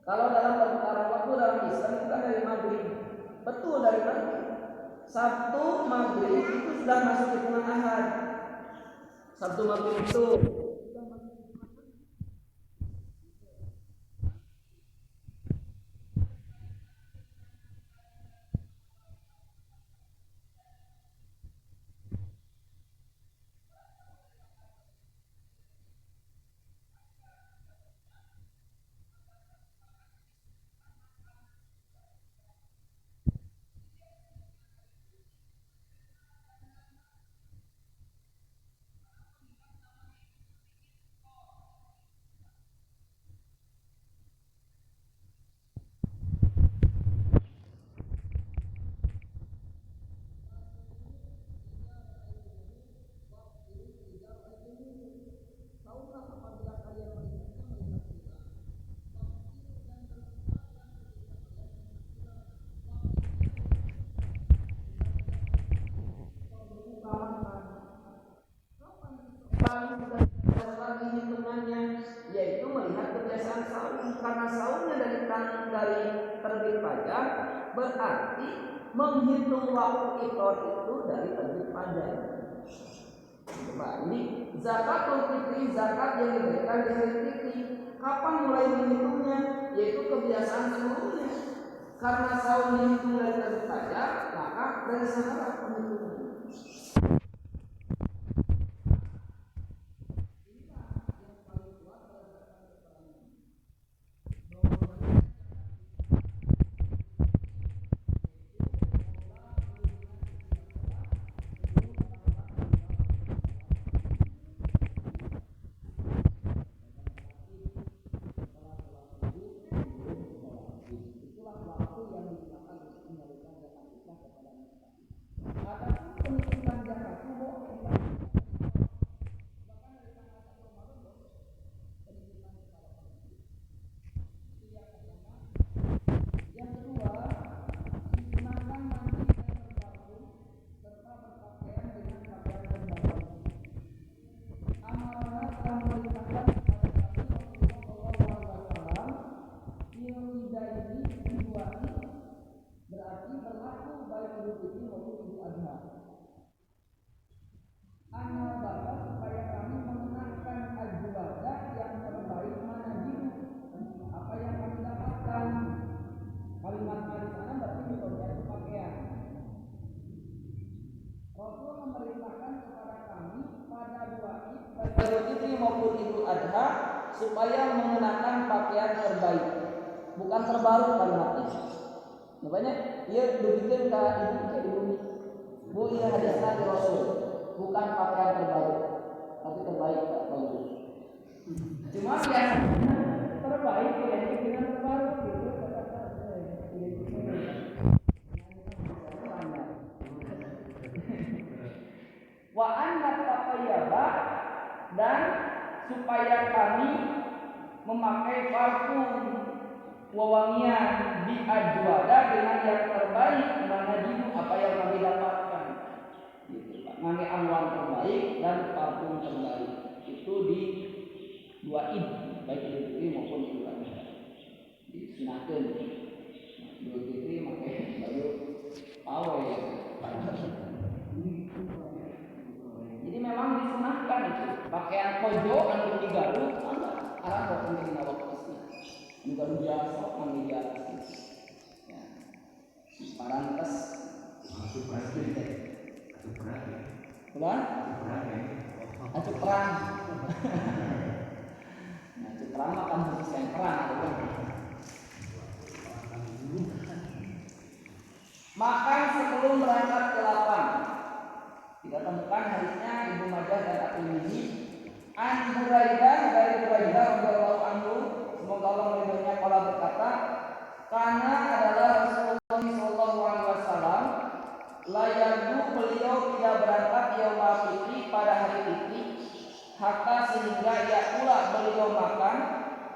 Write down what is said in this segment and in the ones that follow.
Kalau dalam perputaran waktu dalam Islam itu kan dari maghrib, betul dari maghrib. Sabtu maghrib itu sudah masuk hitungan ahad. Sabtu maghrib itu lagi hitungannya, yaitu melihat kebiasaan saum. Karena saumnya dari terbit fajar, berarti menghitung waktu iftar itu dari terbit fajar. Nah, ini zakatul fitri, zakat yang diberikan di hari fitri. Kapan mulai menghitungnya? Yaitu kebiasaan seluruhnya. Karena saum dihitung dari terbit fajar, maka dari sanalah penghitungan. Itulah waktu yang digunakan untuk menyalukan zakat fitrah kepada masyarakat. Idaini dua ini berarti berlaku baik Idul Fitri maupun Idul Adha. Amal bapak supaya kami mengenangkan ajwadah yang terbaik mana dulu apa yang kami dapatkan. Kalimat di sana berarti metode itu pakaian. Rasul memerintahkan kepada kami pada dua Id baik Idul Fitri maupun Idul Adha supaya mengenakan pakaian terbaik, bukan terbaru kalimatnya. Makanya ia begitu ke ibu bu ia hadisnya ke Rasul, bukan pakaian terbaru, tapi terbaik tak baru. Cuma biasanya terbaik identik dengan terbaru gitu. Wa anna taqayyaba dan supaya kami memakai parfum wewangian di ajwada dengan yang terbaik mana dulu apa yang kami dapatkan gitu Pak. Ngangge amuan terbaik dan parfum terbaik itu di dua Id baik Idul Fitri maupun Idul Adha disunahkeun. Idul Fitri make baju pawe. Jadi memang disunahkan itu pakaian kojo anu digaru arah kok penting waktu juga biasa kami biasa ya parantes atuh perang makan khusus yang perang makan sebelum berangkat ke lapang. Kita temukan hadisnya Ibnu Majah dan At-Tirmidzi an Buraidah dari Buraidah radhiyallahu anhu semoga Allah meridhoinya qala berkata karena adalah Rasulullah sallallahu alaihi wasallam layaknya beliau tidak berangkat yaumul fitri pada hari fitri hatta sehingga yakula beliau makan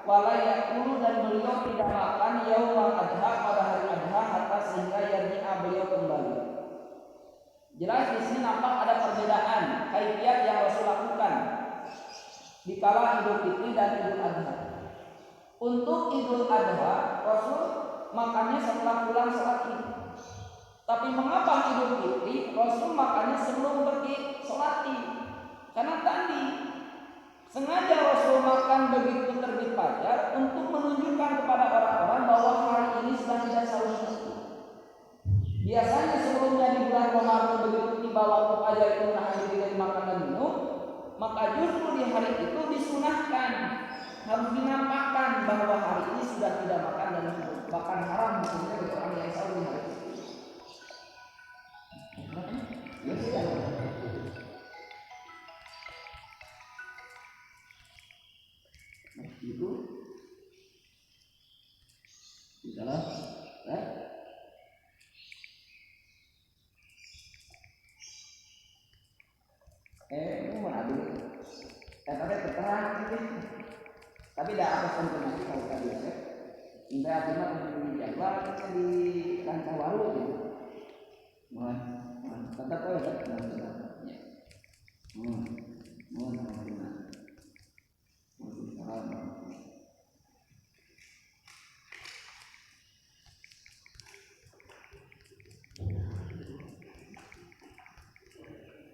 wala yakulu dan beliau tidak makan yaumul adha pada hari adha hatta sehingga yarji'a beliau kembali. Jelas di sini nampak ada perbedaan kaifiat yang Rasul lakukan di kala Idul Fitri dan Idul Adha. Untuk Idul Adha Rasul makannya setelah pulang sholat Id. Tapi mengapa Idul Fitri Rasul makannya sebelum pergi sholat Id? Karena tadi sengaja Rasul makan begitu terbit fajar untuk menunjukkan kepada orang-orang bahwa hari ini sedang tidak sahur. Biasanya sebelumnya di bulan Ramadan begitu tiba waktu fajar itu menahan diri dari makan dan minum, maka justru di hari itu disunahkan harus dinampakkan bahwa hari ini sudah tidak makan dan minum, bahkan haram hukumnya bagi orang yang sahur di hari itu. Itu salah, mana dulu? Tapi terterang ini, tapi tidak ada konfirmasi kalau tadi ya. Hingga akhirnya di jadwal kita di kancah waru gitu. Tetap kalau tidak.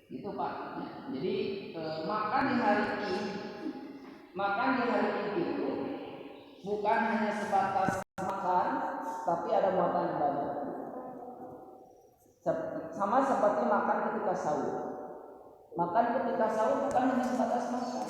Itu Pak. Jadi makan di hari ini itu bukan hanya sebatas makan, tapi ada muatan ibadah. Sama seperti makan ketika sahur. Makan ketika sahur bukan hanya sebatas makan.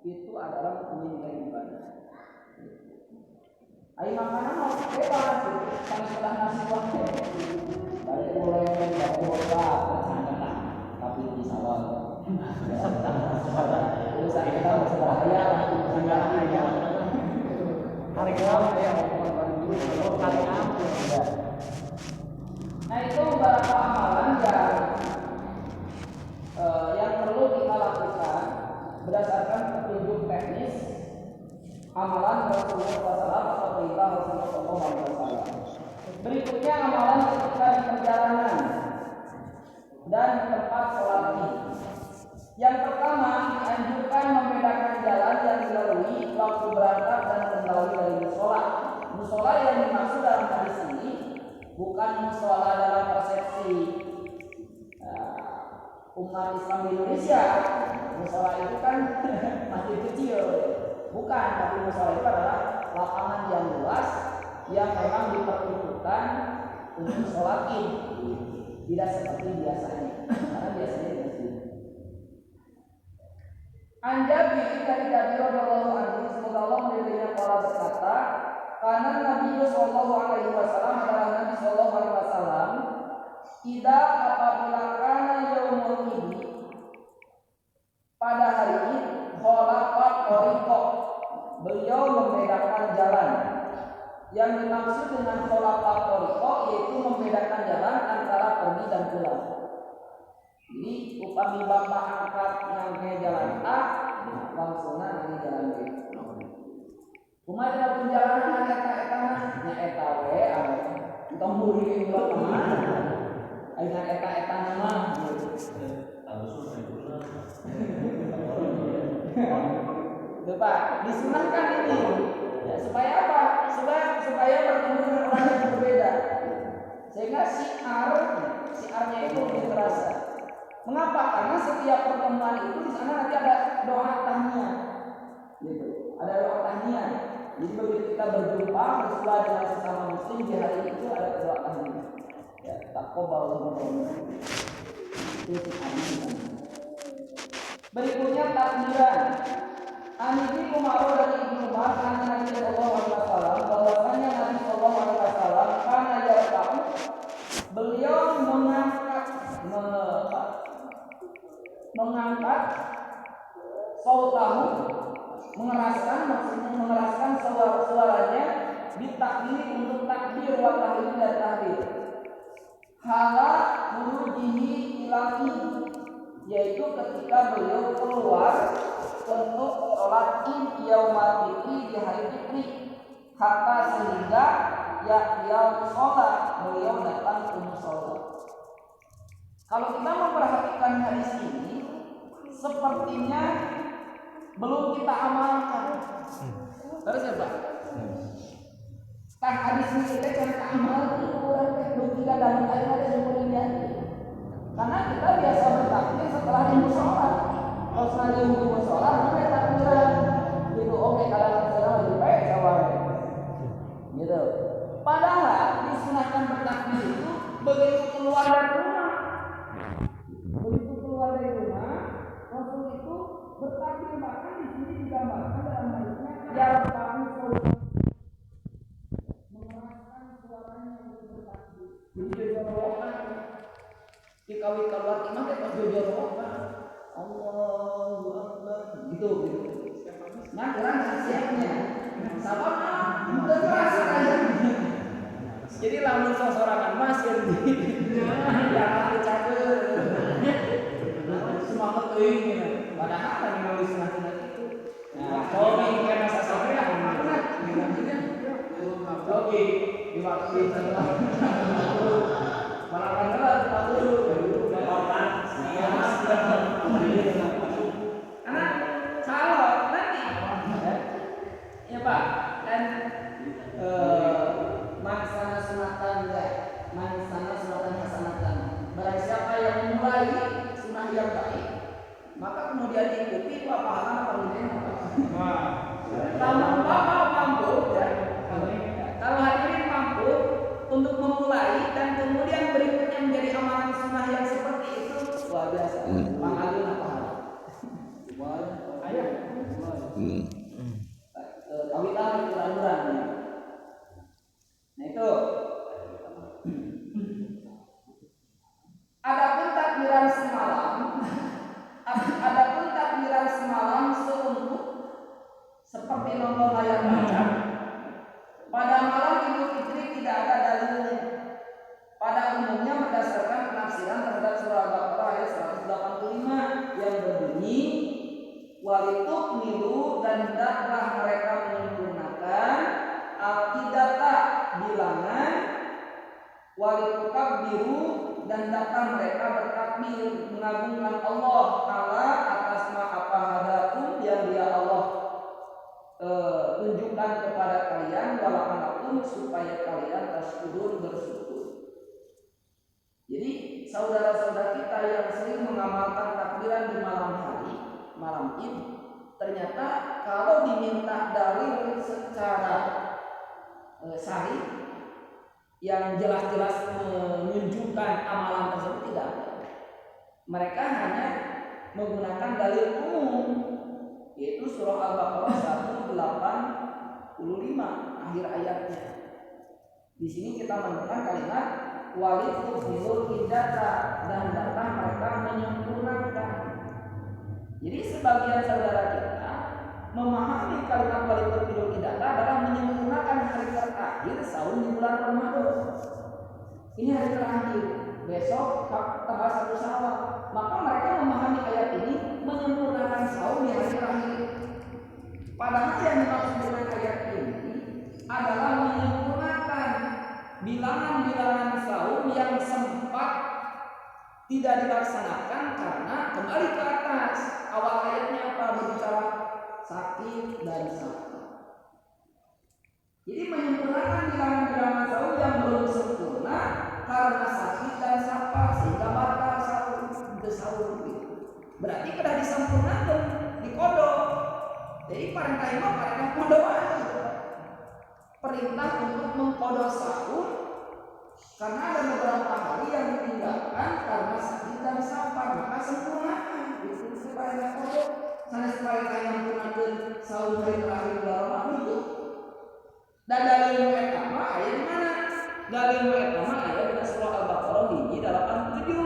Itu adalah menjadi ibadah. Ayo makanan harus bebas, sama setelah nasi waktu. Dari mulai dari kuota, tapi di salon. Terus kita masalah ayam, harga ayam, Nah itu beberapa amalan yang amalan Rasulullah SAW atau perintah Rasulullah SAW. Berikutnya amalan ketika di perjalanan dan tempat sholat Id. Yang pertama, dianjurkan membedakan jalan yang dilalui waktu berangkat dan kembali dari musola. Musola yang dimaksud dalam hadis ini bukan musola dalam persepsi umat Islam di Indonesia. Musola itu kan masjid kecil, bukan. Tapi musola itu adalah lapangan yang luas yang memang diperuntukkan untuk sholat Id, tidak seperti biasanya. Karena biasanya di masjid. Anjabi dari Jabir radhiyallahu anhu, semoga Allah meridainya, qala berkata, karena Nabi sallallahu alaihi wasallam adalah Nabi sallallahu alaihi wasallam, idza apabila kana yaumul Id, pada hari Id, khalaqa tariqa, beliau membedakan jalan. Yang dimaksud dengan khalaqa tariqa yaitu membedakan jalan antara pergi dan pulang. Jadi upami bapak angkat yang ke jalan A, langsung nanti jalan B. Kumaha dina perjalanan eta nya eta we tong muri ulah kemana? Ayeuna eta nama. Pak, disunahkan ini. Ya, supaya apa? Supaya bertemu dengan orang yang berbeda. Sehingga siarnya itu lebih terasa. Mengapa? Karena setiap pertemuan itu di sana nanti ada doa tahniah, gitu. Ada doa tahniah. Jadi begitu kita berjumpa bersua dengan sesama muslim di hari itu ada doa tahniah. Ya, taqabbalallahu minna. Itu berikutnya takbiran. Ani Umar dari Ibnu Umar karena Nabi sallallahu alaihi wasallam bahwasanya Nabi sallallahu alaihi wasallam karena yarfa'u, beliau mengangkat sautahu, mengeraskan suaranya ditakbir untuk takbir wa tahlil dan tahlil. Hala murujihi ilahi, yaitu ketika beliau keluar untuk sholat Id yaumal fitri, di hari fitri, hatta sehingga ya'tiyal sholat, beliau datang ke musola. Kalau kita memperhatikan hadis ini, sepertinya belum kita amalkan. Terus ya Pak? Kan hadis ini kita kan amal itu orang belum kita dan ada semuanya. Karena kita biasa bertakbir setelah di musola. Kalau sekali di musola, kita takbiran. Gitu, oke kalau kita lebih baik jawabnya. Gitu. Padahal disunahkan bertakbir itu begitu keluar dari rumah. Begitu keluar dari rumah, Rasul itu bertakbir, bahkan di sini digambarkan dalam hadisnya yarfa'u sautahu, mengeraskan suaranya untuk bertakbir. Jadi jorokan, dikawin keluar imam pas jorokan, Allahu Akbar, gitu. Nah, orang siapnya, sabar, udah terasa aja. Jadi lamun sosorangan mas yang jangan dicampur. Semangat euy, padahal kan nulis sunah itu. Nah, kalau ingin masa sore yang mana? Oke, di waktu itu malah kan kita dulu kapan? Karena kalau nanti ya Pak, dan mansana sunatan enggak, mansana sunatan hasanatan. Barang siapa yang memulai sunnah yang baik, maka kemudian diikuti itu apa pahala apa enggak? Kalau mampu ya, kalau hadirin mampu untuk memulai dan kemudian berikutnya menjadi amalan sunnah yang seperti itu, luar biasa. Pahalanya pahala. Ayah. Kawitan ukuran-ukuran. Nah itu. Adapun takbiran semalam seuntuk seperti nonton layar kaca. Pada malam Idul Fitri tidak ada dalilnya. Pada umumnya berdasarkan penafsiran terhadap surah Al-Baqarah ayat 185 yang berbunyi walitukmilu dan dan datang mereka bertakbir mengagungkan Allah Ta'ala atas apa hadakum yang dia Allah tunjukkan kepada kalian, wala'alakum supaya kalian tashkurun bersyukur. Jadi saudara-saudara kita yang sering mengamalkan takbiran di malam hari, malam ini, ternyata kalau diminta dalil secara sahih yang jelas-jelas menunjukkan amalan tersebut tidak ada. Mereka hanya menggunakan dalil umum, yaitu surah Al-Baqarah 185 akhir ayatnya. Di sini kita menemukan kalimat walitukmilul iddata, dan datang mereka menyempurnakan. Jadi sebagian saudara kita memahami kalimat walitukmilul iddata adalah menyempurnakan hari terakhir saum di bulan Ramadan. Ini hari terakhir, besok tanggal 1 Syawal. Maka mereka memahami ayat ini menyempurnakan saum di hari terakhir. Padahal yang dimaksud dengan ayat ini adalah menyempurnakan bilangan-bilangan saum yang sempat tidak dilaksanakan karena kembali ke atas. Awal ayatnya apa? Berbicara sakit dan sakit. Jadi menyempurnakan bilangan-bilangan saum yang belum sempurna karena sakit dan safar sehingga batal saum. Berarti sudah disempurnakan, dikodok. Jadi perintah imam perintah kodok aja. Perintah untuk mengkodok saum karena ada beberapa hari yang ditinggalkan karena sakit dan safar, maka sempurnakan. Itu supaya kodok. Sana supaya yang menggunakan saum hari terakhir bulan Ramadan itu. Dan dalil pertama ayat mana? Dalil pertama ayat di surah Al-Baqarah ini 87.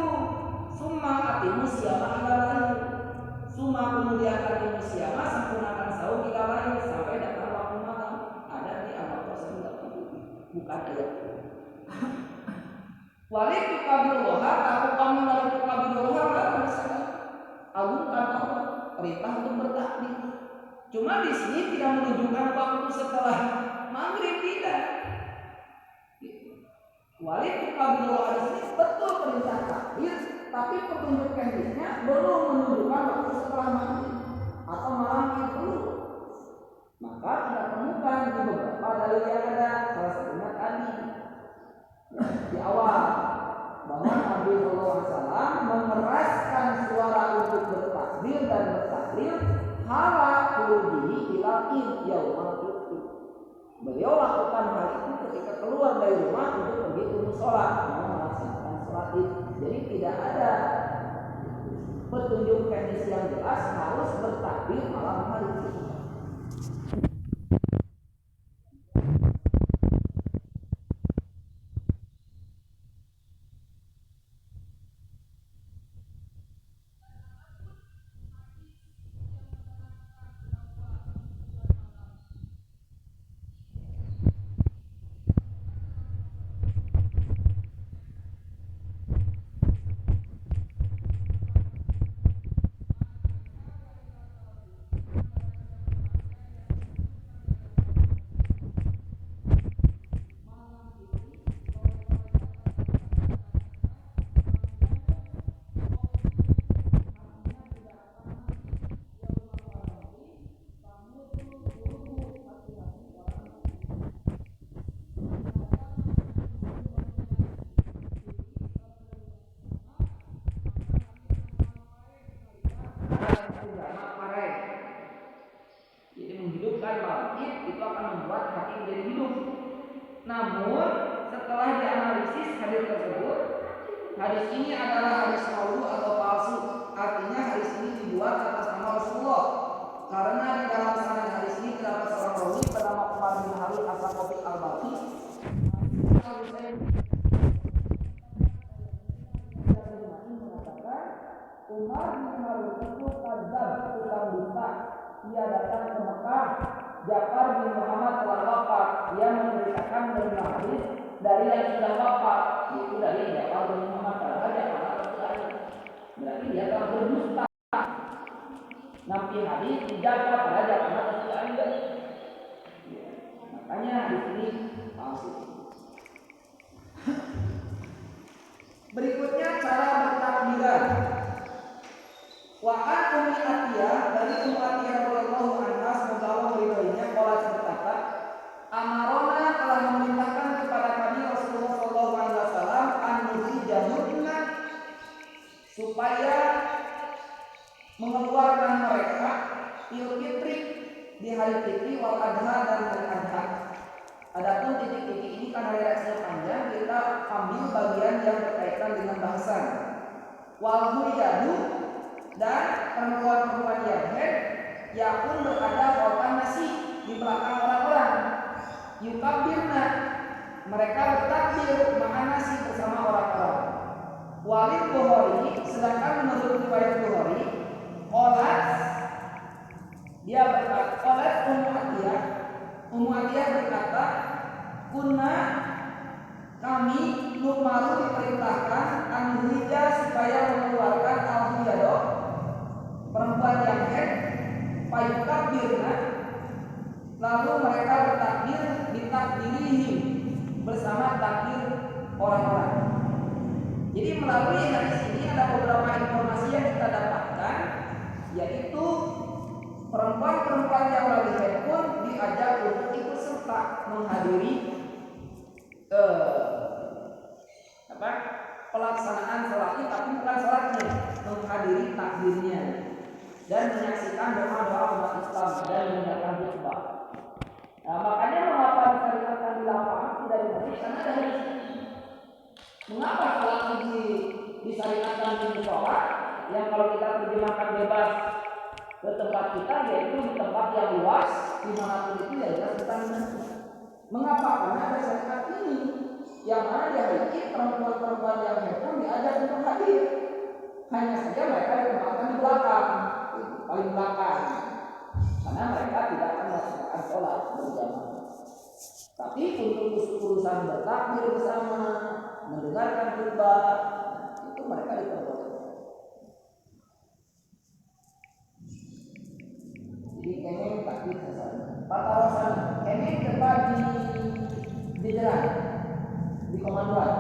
Summa atimus siyama ila lail. Summa kemudian atimus siyama sempurnakan saum ila lail sampai datang waktu malam. Ada di Al-Baqarah 90. Bukan ayat. Walid tukabilullah, aku kamu walid tukabilullah enggak masalah. Agungkan Allah, perintah untuk bertakbir. Cuma di sini tidak menunjukkan waktu setelah maghrib, tidak. Walid tukabilullah di sini betul perintah takbir, tapi petunjuk teknisnya belum menunjukkan waktu setelah maghrib atau malam itu. Maka kita temukan di beberapa dalil yang ada, salah satunya tadi di awal bahwa Nabi SAW mengeraskan suara untuk bertakbir dan bertahlil hala qurbihi ila yaumal itu. Beliau lakukan hal itu ketika keluar dari rumah untuk pergi ke mushola melaksanakan sholat Id. Jadi tidak ada petunjuk teknis yang jelas harus bertakbir malam hari. Namun setelah dianalisis hadis tersebut, hadis ini adalah hadis maudhu atau palsu. Artinya hadis ini dibuat atas nama Rasulullah. Karena di dalam sanad hadis ini terdapat seorang rawi bernama Umar bin Harith As-Saqafi Al-Balkhi. Umar bin Harith itu kadzab, tukang dusta. Ia datang ke Mekah. Ja'far bin Muhammad telah wafat. Dia menceritakan dari hadis dari yang sudah wafat, yaitu dari Ja'far bin Muhammad. Karena Ja'far itu berarti dia telah berdusta. Nabi hadis dijaga pada Ja'far itu ada. Makanya hadis ini palsu. Berikutnya cara bertakbiran. Wa an Ummi Atiyah, dari Ummu Atiyah radhiyallahu anha, semoga Allah meridhoinya, qalat berkata, amarona telah memerintahkan kepada kami Rasulullah sallallahu alaihi wasallam an nuzijahunna, supaya mengeluarkan mereka fil fitri, di hari fitri, wal adha, dan hari adha. Adapun titik-titik ini karena redaksinya panjang, kita ambil bagian yang berkaitan dengan bahasan. Wal huryadu, dan perempuan-perempuan yang haid yakun berada khalfan nasi, di belakang orang-orang. Yukabbirna, mereka bertakbir ma'an nasi, bersama orang-orang. Walid Bukhari, sedangkan menurut riwayat Bukhari, qalat, dia berkata, qalat Ummu Atiyah berkata, kunna, kami numaru diperintahkan an-hija, supaya mengeluarkan al-hijado, perempuan yang haid, fayukabbirna, lalu mereka bertakbir ditakbirihim, bersama takbir orang-orang. Jadi melalui hadis ini ada beberapa informasi yang kita dapatkan, yaitu perempuan-perempuan yang lagi haid pun diajak untuk ikut serta menghadiri pelaksanaan sholat ini, tapi bukan sholatnya, menghadiri takbirnya dan menyaksikan doa-doa umat Islam dan mendengarkan khutbah. Nah, makanya mengapa disyariatkan di lapangan tidak dimulai, karena dari mengapa sholat ini disyariatkan di sholat yang kalau kita terjemahkan bebas ke tempat kita, yaitu di tempat yang luas, dimanapun itu ya jelas kita menentu. Mengapa? Karena ada syariat ini yang mana di hari ini perempuan-perempuan yang haid pun diajak untuk hadir. Hanya saja mereka ditempatkan di belakang, paling belakang, karena mereka tidak akan melaksanakan sholat berjamaah. Tapi untuk urusan bertakbir bersama, mendengarkan khutbah, itu mereka diperbolehkan. Jadi kengeng takbir sesama. Patarosan kengeng depan di jalan, di komandoan.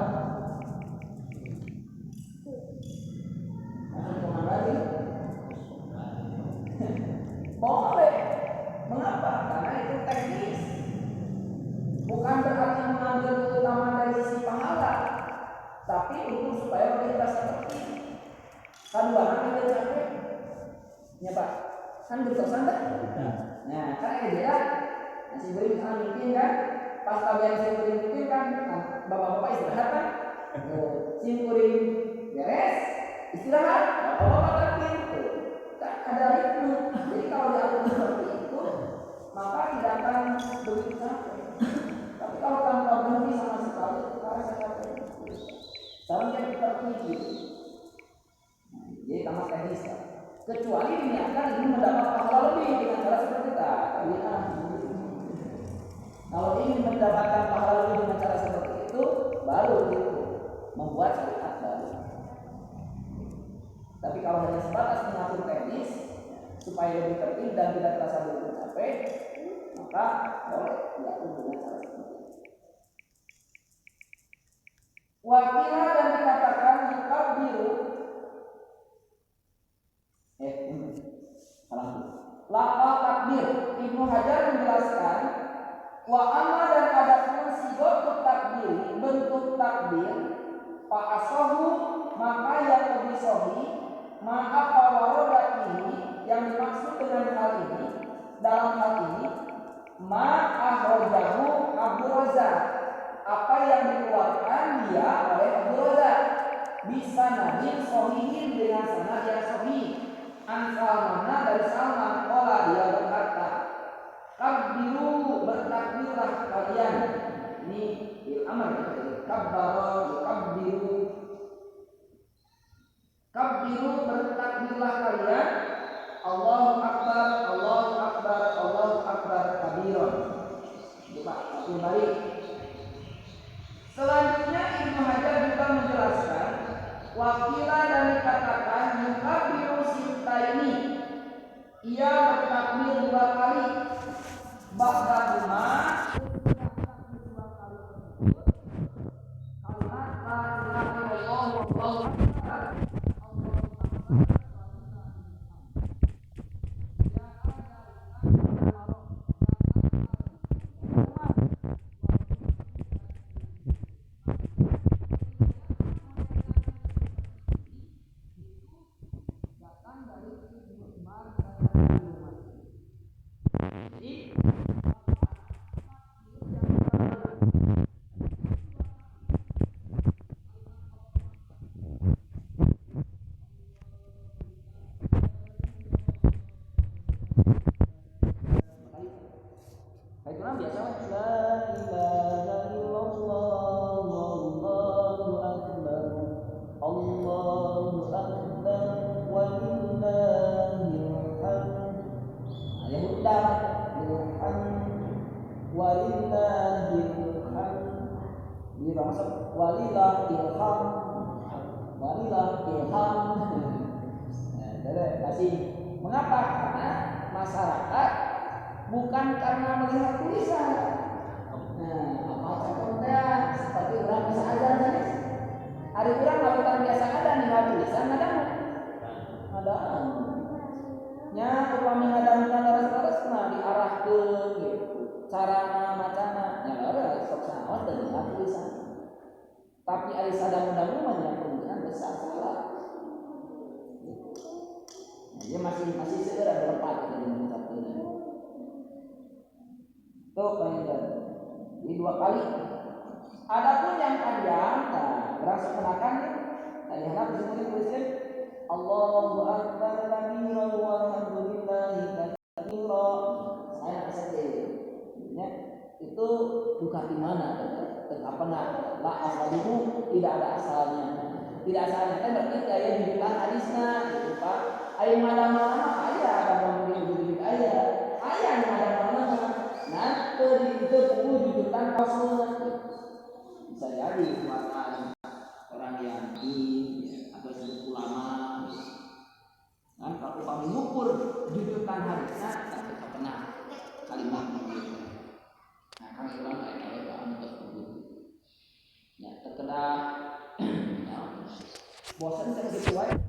Nah, komandoan ini boleh. Mengapa? Karena itu teknis. Bukan berarti mengambil keutamaan dari sisi pahala, tapi untuk supaya kita seperti kedua kita capek, ya Pak, kan berkesan kan? Nah, kan ada dia nasi goreng misalnya mungkin kan, pas kalian nasi goreng mungkin kan, bapak-bapak istirahat kan, nasi goreng beres, istirahat, bapak-bapak terpin, kan ada ritme. Jadi kalau diatur seperti itu, maka tidak akan begitu capek. Tapi kalau tanpa berhenti sama sekali, rasa capek. Seharusnya kita terpikir. Jadi tambah teknis kan. Kecuali diniatkan ingin mendapat pahala lebih dengan cara seperti tadi. Kalau ingin mendapatkan pahala lebih dengan cara seperti itu, baru itu membuat syariat baru. Tapi kalau hanya sebatas mengatur teknis supaya lebih tertib dan tidak terasa begitu capek, maka boleh diatur dengan cara seperti itu. Wakila, dan dikatakan yukabbiru, lafal takbir. Ibnu Hajar menjelaskan, wa amma, dan adapun sigotut takbir, bentuk takbir, fa asahu, maka yang lebih sahih, ma'apa warodat ini, yang dimaksud dengan hal ini, dalam hal ini, ma'ahrojahu Abu Razak, apa yang dikeluarkan dia oleh Abu Razak, bisa nabi sahihin, dengan sanad yang sahih, an Salmana, dari Salman, qala, dia berkata, kabbiru, bertakbirlah kalian. Ini bil amr, kabbara yukabbiru, kabbiru, bertakbirlah kalian, Allahu akbar, Allahu akbar, Allahu akbar kabiron. Coba kembali. Selanjutnya Ibnu Hajar juga menjelaskan, wakila, dan dikatakan yukabbiru sintaini, ia bertakbir 2 kali, ba'dahuma, kalimat Baiklah biasa la ilaha illallah wallahu akbar Allahu akbar walillahil hamd. Yang udah walillahil hamd. Ini maksud walillahil hamd. Walillahil hamd. Nah, kasih. Mengapa? Karena masyarakat bukan karena melihat tulisan. Nah, apa contohnya? Seperti orang bisa azan tadi. Ada orang melakukan biasa ada nih tulisan ada. Nya upami ngadamna laras-laras nah diarahkeun gitu. Carana macana nya laras sok saos teu tulisan. Tapi ari sadang-dangu mah nya kemungkinan besar salah. Nah, dia masih seueur ada lepat dari mengucapkeun. Tuh panjang. Ini 2 kali. Adapun yang panjang, berasa kenakan tadi hendak disebutkan tuliskan Allahu akbar kabiran walhamdulillahi katsira. Saya saja. Ya, itu bukan di mana apa la asaluhu tidak ada asalnya. Tidak asalnya kan berarti aya di bukan hadisnya gitu Pak. Aya mana-mana aya ada mungkin aya. Aya mana-mana. Nah, itu perlu ditunjukkan Rasul. Bisa jadi muatan orang yang atau disebut ulama. Kan kalau kami ngukur jujukan hadisnya tapi terkena kalimat begitu. Nah, kami ulang kayak kami tersebut. Ya, terkena bosan sesuai.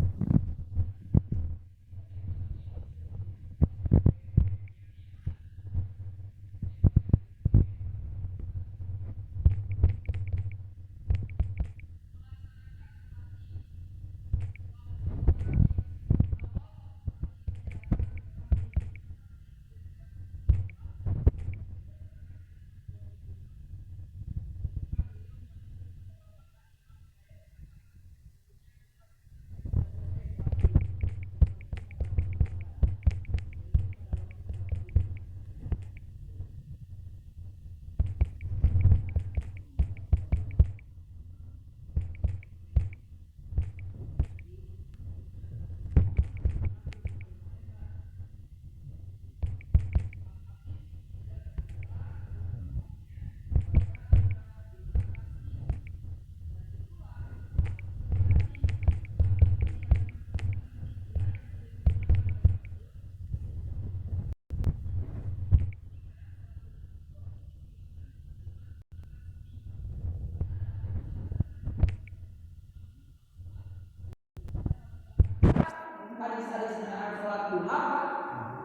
Hadis-hadis tentang sholat duha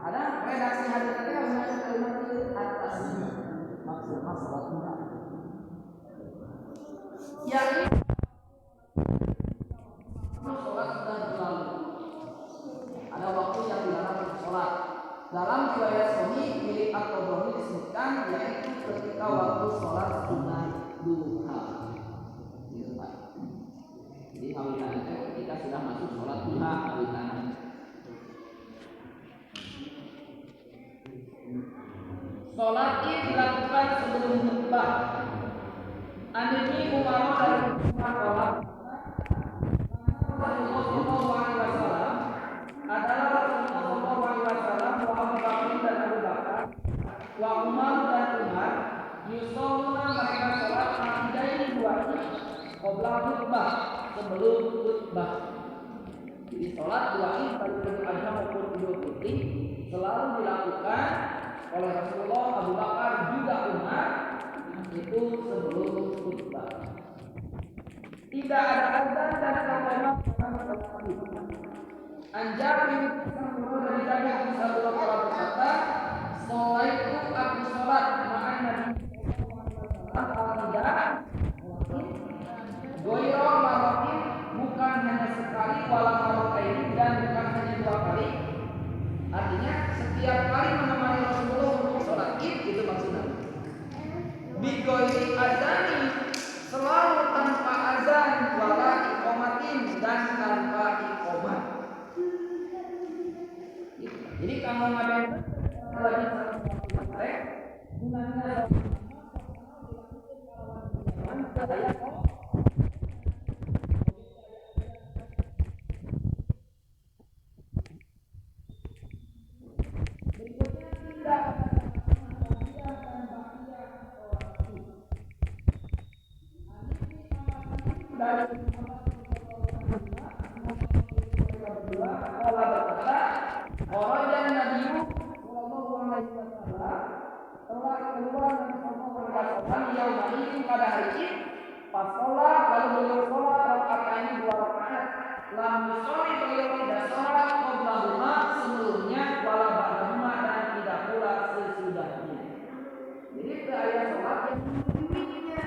ada redaksi hadisnya harus ada kalimat itu atasnya maksudnya sholat duha yang sholat sudah berlalu ada waktu yang dilarang untuk sholat dalam riwayat Sahih milik At-Tabrani disebutkan yaitu ketika waktu sholat sunah duha gitu Pak. Jadi kawinan itu ketika sudah masuk sholat duha kawinan. Sholat Id dilakukan sebelum khutbah. Ani Umar dari sholat Rasulullah SAW adalah Rasulullah SAW wa Abu Bakar dan Abu Bakar wa Umar dan Umar yusalluna mereka sholat akidain 2 qabla khutbah sebelum khutbah. Jadi sholat 2 Id baik Idul Adha maupun Idul Fitri selalu dilakukan oleh Rasulullah, Abu Bakar juga Umar itu sebelum khutbah. Tidak ada azan dan iqamah sama sekali. Anjar bin dari Nabi sallallahu alaihi wasallam berkata, "Sholaitu aku sholat ma'an Nabi al-tidak goiro marokin bukan hanya sekali wala marokaini dan bukan hanya 2 kali." Artinya setiap kali menemani Rasulullah untuk sholat Id Jadi kalau ngapain wajib rek gunanya saya berikutnya tidak dari Allah berkata, orang yang Nabi Sallallahu Alaihi Wasallam telah keluar dari Sallallahu Alaihi Wasallam yang pada hari ini pas sholat lalu beliau sholat rakaat ini 2 rakaat lalu beliau tidak sholat qoblahuma sebelumnya wala ba'dahuma dan tidak pula sesudahnya. Jadi itu ayat sholat yang intinya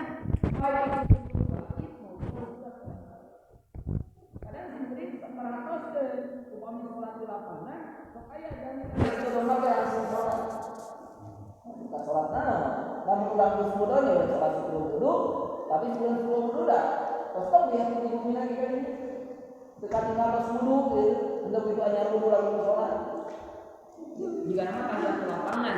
baik kadang sendiri meratos ke upami sholat di lapangan supaya jangan lembaga langsung sholat bukan sholat namun ulang kemudian ya sholat sebelum dulu tapi sebelum dulu dah pasti dia punya kemungkinan kita ini sekali nggak wudhu untuk itu hanya wudhu lalu sholat jika nama kalian ke lapangan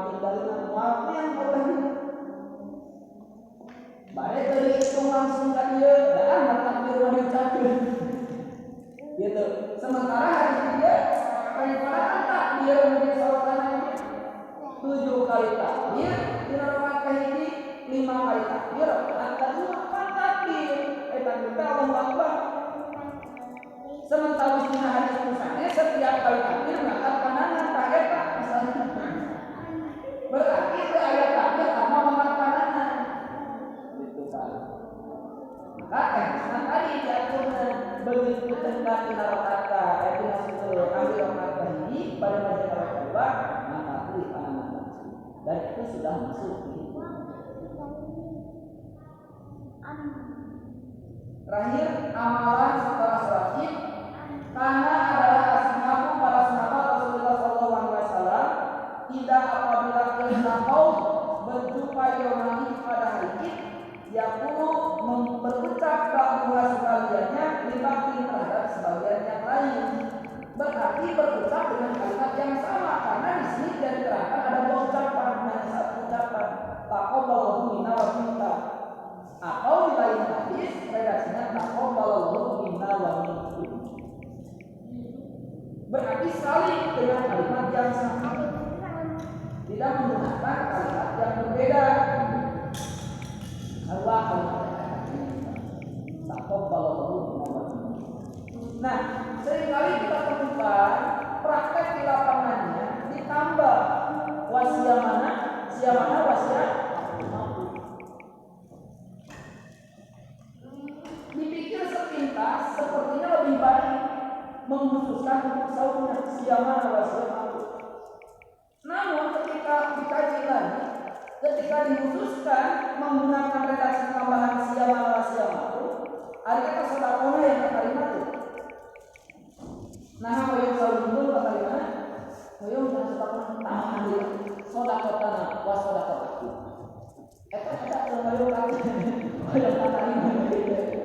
tinggalna waktu yang boleh balik dari hitung langsung kan dia dan bertakbir diucapkan gitu. Sementara hari dia daripada kan takbir menjadi sawatannya 7 kali takbir di rakaat kahiji 5 kali takbir rakaat kedua 4 takbir takbir Allahu Akbar. Sementara dina hadis misalnya setiap kali takbir ngangkat pandangan ka eta misalnya berarti itu ayat takbir sama mangkat pandangan gitu kan. Maka tadi diaturna begitu dekat dina rakaat dina ambil rakaat kahiji pada masa rakaat kedua maka pilih pandangan dan itu sudah masuk di terakhir amalan setelah sholat karena adalah asnafu para sahabat Rasulullah SAW tidak apabila kau berjumpa yomani pada hari Id yaqulu berucap bahwa sekaliannya libatin terhadap sebagian yang lain berarti berucap dengan kalimat yang sama karena di sini tidak diterangkan ada dua ucapan hanya satu ucapan taqabbalallahu minna wa minkum atau di lain hadis redaksinya taqabbalallahu minna wa minkum berarti saling dengan kalimat yang sama tidak menggunakan kalimat yang berbeda. Allah taqabbalallahu minna wa minkum. Nah, seringkali kita temukan praktek di lapangannya ditambah wasiyamana wasiyah dipikir sepintas sepertinya lebih baik mengkhususkan untuk saumnya siyamana wasiyah. Namun ketika dikaji lagi, ketika dikhususkan menggunakan redaksi tambahan siyamana wasiyah ada kata sodakona yang kalimat itu. Nah, hoyong saum dulu kalimat hoyong dan sodakona tambahan dia sodakotana wasodakotaki. Eta hoyong lagi hoyong kalimat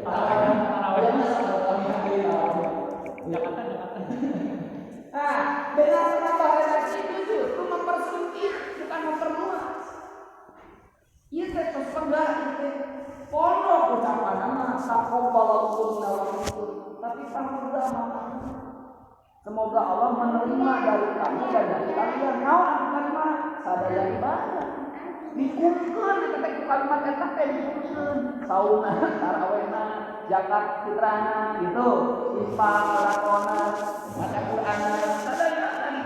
hoyong sodakotana Jakarta. Dengan menambah redaksi itu justru mempersempit bukan memperluas. Iya saya tersenggah itu pondok ucapan nama taqabbalallahu minna wa minkum tapi samudra makna. Semoga Allah menerima dari kami dan dari kalian. Naon kalimat sadaya ibadah. Dikumpulkan di ketek kalimat eta teh dikumpulkan. Sauna, tarawehna, zakat fitrahna gitu, infak, lakona, baca Qur'an, sadaya tadi.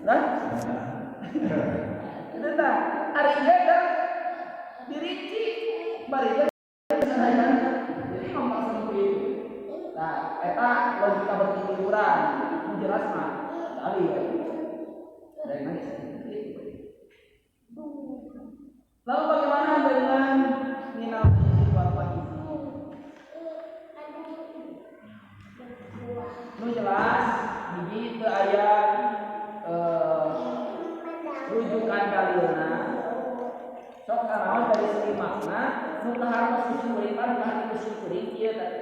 Nah, itu dah. Hari ibadah dirinci, bari jadi mempersempit. Nah, eta logika berpikiran, menjelas mah, tadi ya. Dari mana sih? Lalu bagaimana dengan minal wal wajib? Nu jelas hiji teu aya rujukan dalilna. Sok karaos dari segi makna nu kahartos disumpulkan ka hati kuring ieu teh.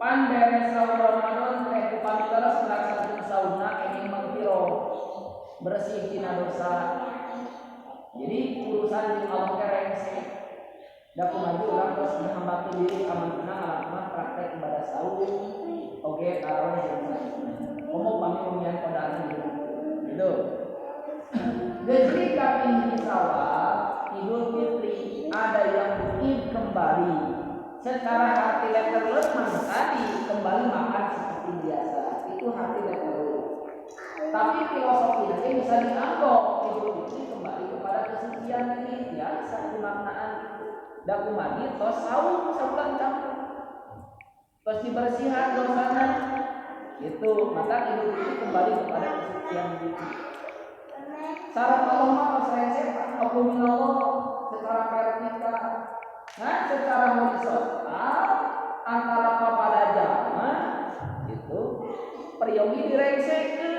Pan beres saum Ramadan teh upami terus melaksanakan saumna ing magfiro bersih dina dosa. Jadi urusan di Allah kerengse da kumaha urang terus menghambat diri aman tenang alamat praktek ibadah saum oge tarawih ngomong pami umian kodaan gitu. Jadi kami insawal Idul Fitri ada yang ingin kembali secara hati letterless mana tadi kembali makan seperti biasa itu hati letterless. Tapi filosofinya bisa dianggap Idul Fitri kembali kepada kesucian ini biasa pemaknaan dakumadi tos saum sabulan campur tos dibersihan dosana itu maka Idul Fitri kembali kepada kesucian ini. Syarat Allah mah saya sepak aku minallah secara vertikal. Nah, secara horizontal antara pada zaman itu peryogi direngsekeun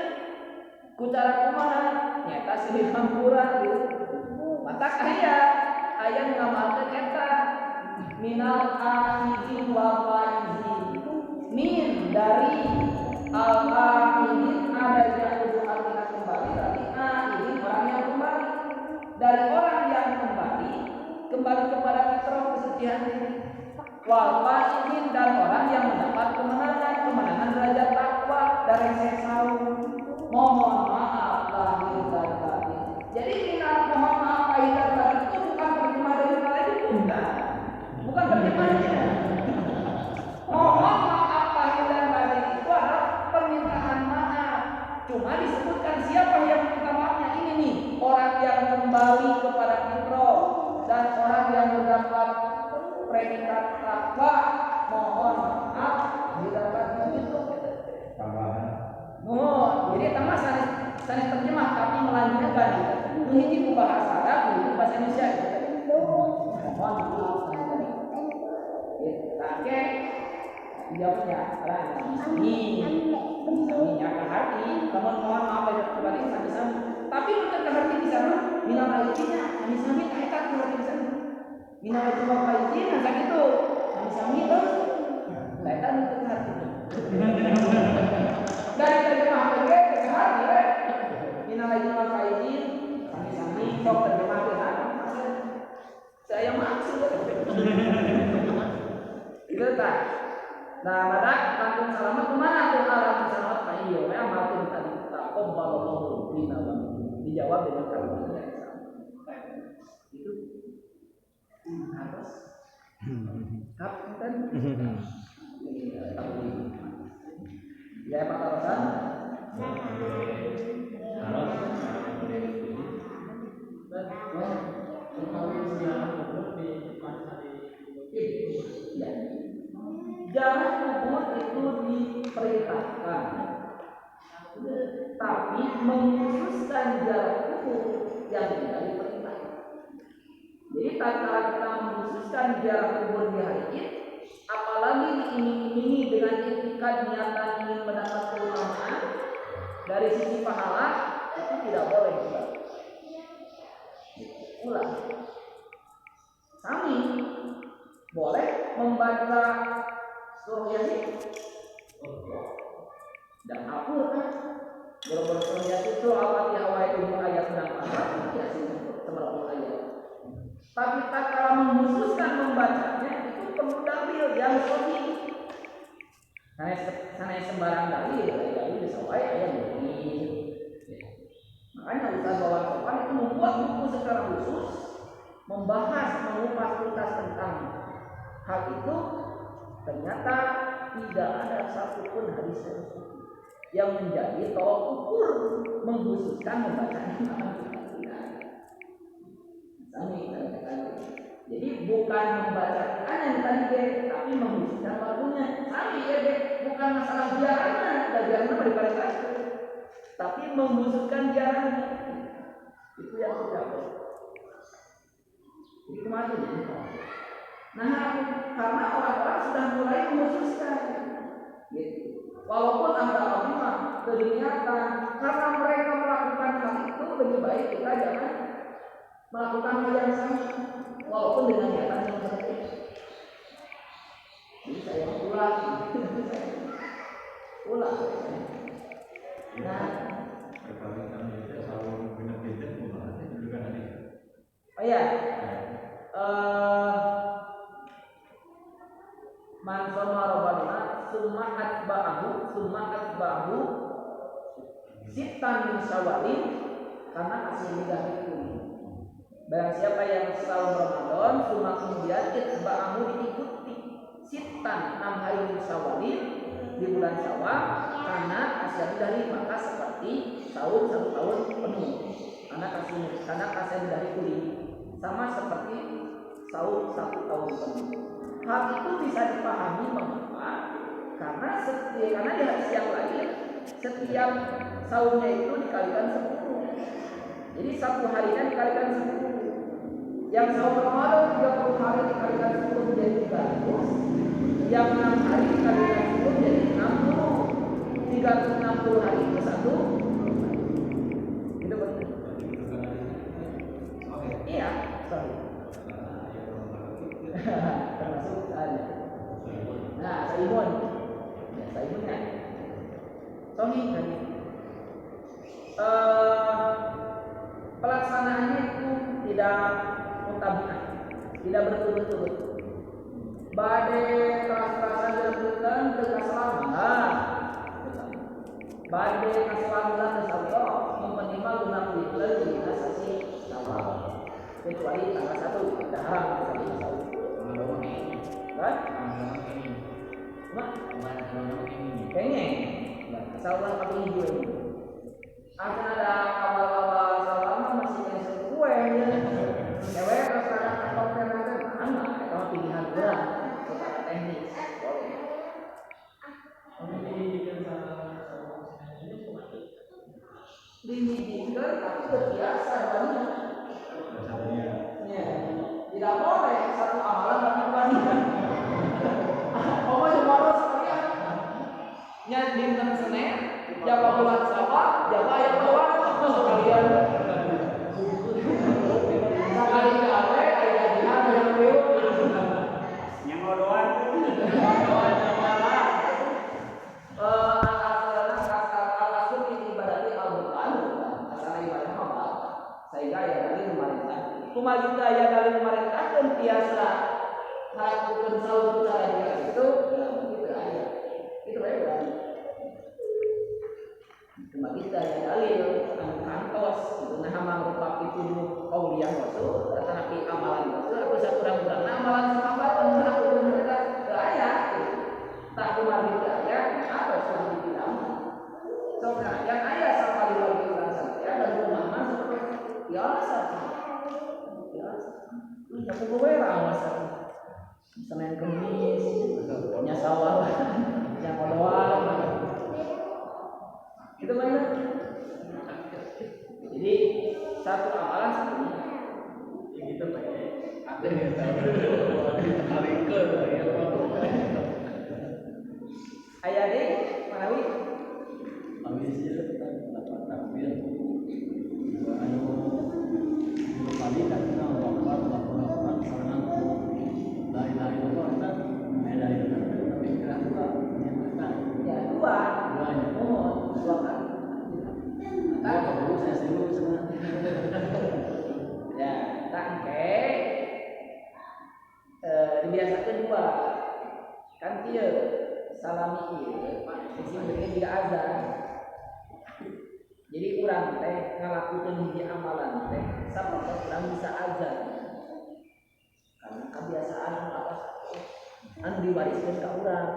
ku cara kumaha nyata silih hampura gitu. Mata aya ngamalkeun eta minal ahidin wal faizin min dari al ahidin ada yang artinya dari orang yang kembali kepada fitrah kesucian diri. Wal faihin, dan orang yang mendapat kemenangan derajat takwa dari sesaum. Mohon maaf lahir dan batin. Jadi minat mohon maaf lahir dan batin itu bukan terjemah dari kata itu, bukan terjemahnya. Mohon maaf lahir dan batin itu adalah permintaan maaf. Cuma disebutkan siapa yang minta maafnya, ini nih, orang yang kembali kepada fitrah dan orang yang mendapat predikat takwa. Mohon maaf didapat itu tambahan. Mohon, jadi tambah sanes terjemah tapi melanjutkan menghiji ku bahasa Arab, itu bahasa Indonesia. Mohon maaf. Oke. Jawabnya adalah ini nyata hati. Mohon maaf kepada sami-sami. Tapi untuk hati di sana minal aidina, sami-sami kaitan berarti di sana. Minal aidina saja itu. Sami-sami itu kaitan untuk hati. Dari terjemah ke hati, minal aidina sami-sami sok terjemah ke hati. Saya maksud itu tak. Nah, pada langsung selamat kemana tuh arah selamat Pak Iyo? Ya, maafin tadi tak qobbalallahu minna wa minkum. Dijawab dengan kalimat yang sama. Itu harus kapten. Ya, Pak Kawasan. Jarak kubur itu diperintahkan, tapi mengkhususkan jarak kubur yang tidak diperintahkan. Jadi tatkala kita mengkhususkan jarak kubur di hari Id, apalagi diiming-imingi dengan etikat niatan ingin mendapat keutamaan dari sisi pahala, itu tidak boleh juga. Ulang. Sami boleh membaca surah Yasin dan hafal kan? Boro-boro surah Yasin itu Al-Fatihah wa itu ayat dan Yasin itu 90 ayat. Tapi tatkala mengkhususkan membacanya itu perlu dalil yang sahih. Sana sembarang dalil disawai ayat ini. Makanya Ustaz Bawan Sopan itu membuat buku secara khusus membahas mengupas tuntas tentang hal itu. Ternyata tidak ada satupun hadis yang menjadi tolok ukur mengkhususkan membacanya. Jadi bukan membaca yang tadi tapi mengkhususkan waktunya. Bukan masalah biaranya, biaranya daripada itu, tapi mengkhususkan biaranya. Itu yang tidak boleh. Itu maksudnya. Nah, karena orang-orang sudah mulai mengkhususkan, gitu. Walaupun ada ulama ternyata karena mereka melakukan hal itu lebih baik kita jangan melakukan hal yang sama, walaupun dengan niatan yang berbeda. Jadi saya ulang. Nah, oh ya. Man sama robana summa atba'ahu sitan min syawalin, karena asli lidah itu. Barang siapa yang selalu Ramadan summa kemudian atba'ahu diikuti sitan 6 hari min syawalin di bulan Syawal, karena asli dari maka seperti tahun 1 tahun penuh. Karena kasih dari kulit sama seperti sahur 1 tahun penuh. Hal itu bisa dipahami mengapa? Karena di hadis yang lain setiap sahurnya itu dikalikan 10. Jadi 1 harinya dikalikan 10. Yang sahur Ramadan 30 hari dikalikan 10 menjadi 300. Yang 6 hari dikalikan 10 menjadi 60. 360 hari itu 1. Itu betul. Iya, sorry. Termasuk aja. Nah, Saimun kan. Sohi kan. Pelaksanaannya itu tidak berturut-turut. Bade keras-kerasan dilakukan dengan selamat. Bade keselamatan insyaallah menerima guna kuliah di nasasi awal. Kecuali tanggal 1 tidak haram sekali insyaallah. Kan? Kayaknya saluran kabel hijau ini akan ada awal-awal saluran masih yang kue cewek rasa konten nanti mana kalau pilihan berat secara teknis dididikan tapi terbiasa banyak ya tidak boleh satu amalan tapi banyak cuma sekalian nya dinten Senin Jawa bulan Sawal Jawa yang keluar sekalian sekali gawe aya jihad yang riuh yang ngodoan al-asr ibadati al-bukan asal ibadah apa sehingga ya dari pemerintah kumaha ya dari pemerintah dan biasa ngalakukeun saur cara itu itu aja cuma kita yang dalil anu kantos itu nah mangrupa pituduh qauliyah rasul tetapi amalan rasul aku sakurang-kurang amalan sahabat anu aku mereka aya tak cuma di aya apa sudah dibilang soalnya yang aya sapali lagi urang saya dan rumah seperti biasa aku bewera masa Senin Kemis punya sawah yang doang itu mana jadi satu amalan seperti ini gitu Pak ada yang ayah deh manawi ambisi dapat takbir anu kali kan bapak sareng lain-lain apa tapi kenapa ya dua kan saya sibuk ya tangke dibiasakan dua kan dia salami ieu sisi bener juga azan jadi urang teh ngalakukeun hiji amalan teh sapoe urang bisa azan karena kebiasaan apa anu diwariskeun ka urang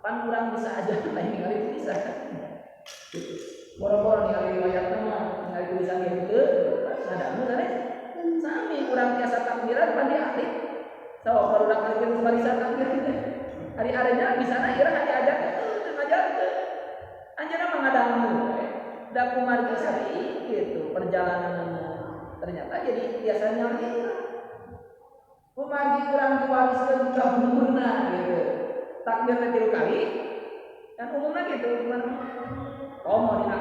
pan urang bisa azan lain kali bisa boro-boro ningali riwayat nama ningali tulisan gitu sadanu tadi sami urang biasa takbiran pan dialit sawa barudak kali barisan takbir hari-harinya bisana irah diajak teu ngajar teu anjeunna mangadangu da kumaha sari gitu perjalanannya ternyata jadi biasanya gitu kumaha urang diwariskeun ka umurna gitu takbirna 3 kali kan umumnya gitu cuman